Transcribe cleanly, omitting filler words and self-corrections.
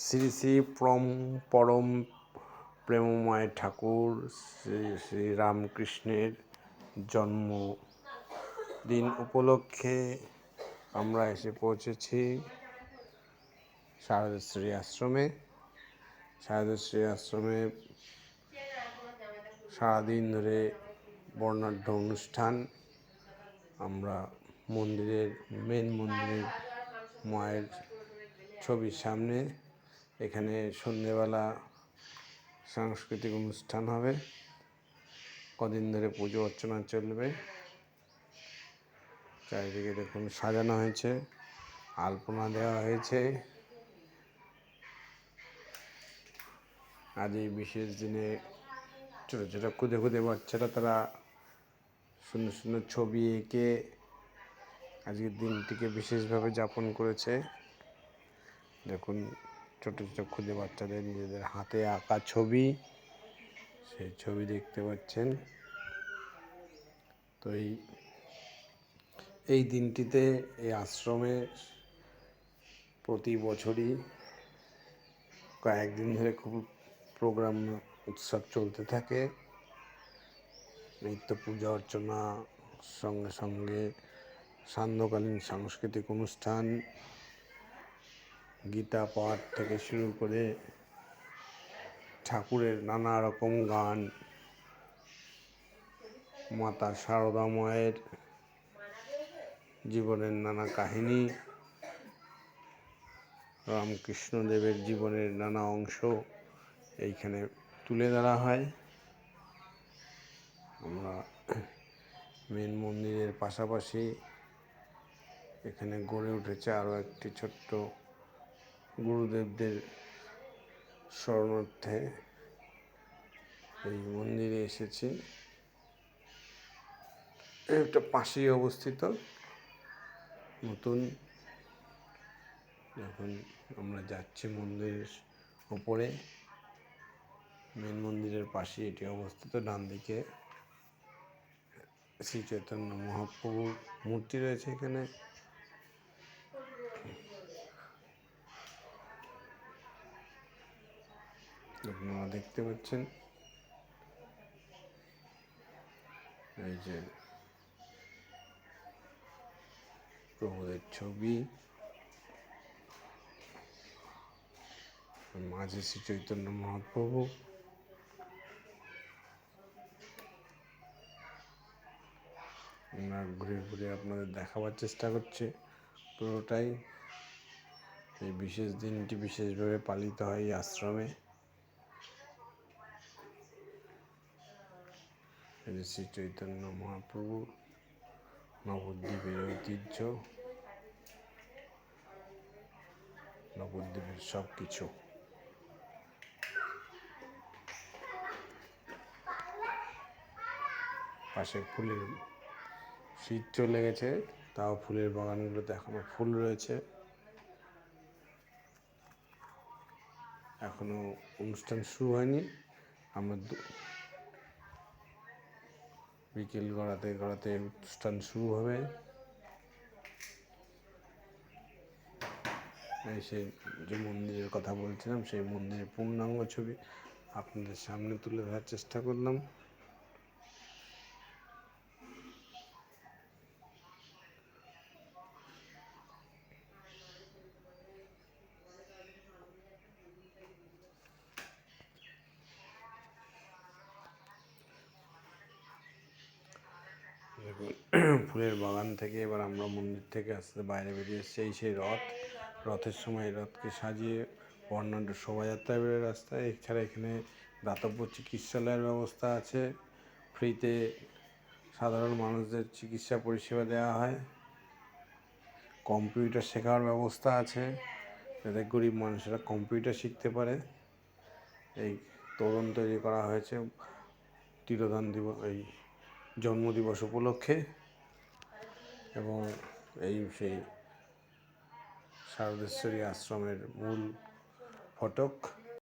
শ্রী শ্রী পরম প্রেমময় ঠাকুর শ্রী শ্রী রামকৃষ্ণের জন্মদিন উপলক্ষে আমরা এসে পৌঁছেছি শারদেশ্বরী আশ্রমে। শারদেশ্বরী আশ্রমে সারাদিন ধরে বর্ণাঢ্য অনুষ্ঠান। আমরা মেন মন্দিরের মায়ের ছবির সামনে এখানে সন্ধেবেলা সাংস্কৃতিক অনুষ্ঠান হবে। কদিন ধরে পুজো অর্চনা চলবে। চারিদিকে দেখুন সাজানো হয়েছে, আলপনা দেওয়া হয়েছে। আজ এই বিশেষ দিনে ছোটো ছোটো খুদে বাচ্চারা তারা সুন্দর সুন্দর ছবি এঁকে আজকের দিনটিকে বিশেষভাবে যাপন করেছে। দেখুন ছোটো ছোটো খুদে বাচ্চাদের নিজেদের হাতে আঁকা ছবি, সেই ছবি দেখতে পাচ্ছেন। তো এই দিনটিতে এই আশ্রমে প্রতি বছরই কয়েকদিন ধরে খুব প্রোগ্রাম উৎসব চলতে থাকে। নিত্য পূজা অর্চনা সঙ্গে সঙ্গে সান্ধ্যকালীন সাংস্কৃতিক অনুষ্ঠান, গীতা পাঠ থেকে শুরু করে ঠাকুরের নানা রকম গান, মাতা সারদা মায়ের জীবনের নানা কাহিনী, রামকৃষ্ণদেবের জীবনের নানা অংশ এইখানে তুলে ধরা হয়। আমরা মেন মন্দিরের পাশাপাশি এখানে গড়ে উঠেছে আরও একটি ছোট্ট গুরুদেবদের স্মরণার্থে এই মন্দিরে এসেছি। এটা পাশেই অবস্থিত নতুন। যখন আমরা যাচ্ছি মন্দিরের ওপরে, মেন মন্দিরের পাশে এটি অবস্থিত। ডান দিকে শ্রী চৈতন্য মহাপ্রভুর মূর্তি রয়েছে এখানে। আপনারা দেখতে পাচ্ছেন এই যে প্রভুদের ছবি, মাঝে শ্রী চৈতন্য মহাপ্রভু। আমরা ঘুরে ঘুরে আপনাদের দেখাবার চেষ্টা করছি পুরোটাই। এই বিশেষ দিনটি বিশেষভাবে পালিত হয় এই আশ্রমে। শ্রী চৈতন্য মহাপ্রভু, নবদ্বীপের ঐতিহ্য, নবদ্বীপের সব কিছু। পাশে ফুলের শীত চলে গেছে, তাও ফুলের বাগানগুলোতে এখনো ফুল রয়েছে। এখনো অনুষ্ঠান শুরু হয়নি। আমরা বিকেল গড়াতে গড়াতে অনুষ্ঠান শুরু হবে। সেই যে মন্দিরের কথা বলছিলাম, সেই মন্দিরের পূর্ণাঙ্গ ছবি আপনাদের সামনে তুলে ধরার চেষ্টা করলাম। ফুলের বাগান থেকে এবার আমরা মন্দির থেকে আস্তে বাইরে বেরিয়ে এসেছি। সেই রথের সময় রথকে সাজিয়ে বর্ণাঢ্য শোভাযাত্রা বেরোয় রাস্তায়। এছাড়া এখানে দাতব্য চিকিৎসালয়ের ব্যবস্থা আছে। ফ্রিতে সাধারণ মানুষদের চিকিৎসা পরিষেবা দেওয়া হয়। কম্পিউটার শেখার ব্যবস্থা আছে, যাতে গরিব মানুষেরা কম্পিউটার শিখতে পারে। এই তোরণ তৈরি করা হয়েছে তিরোধান দিবস, এই জন্মদিবস উপলক্ষে। এবং সেই শারদেশ্বরী আশ্রমের মূল ফটক।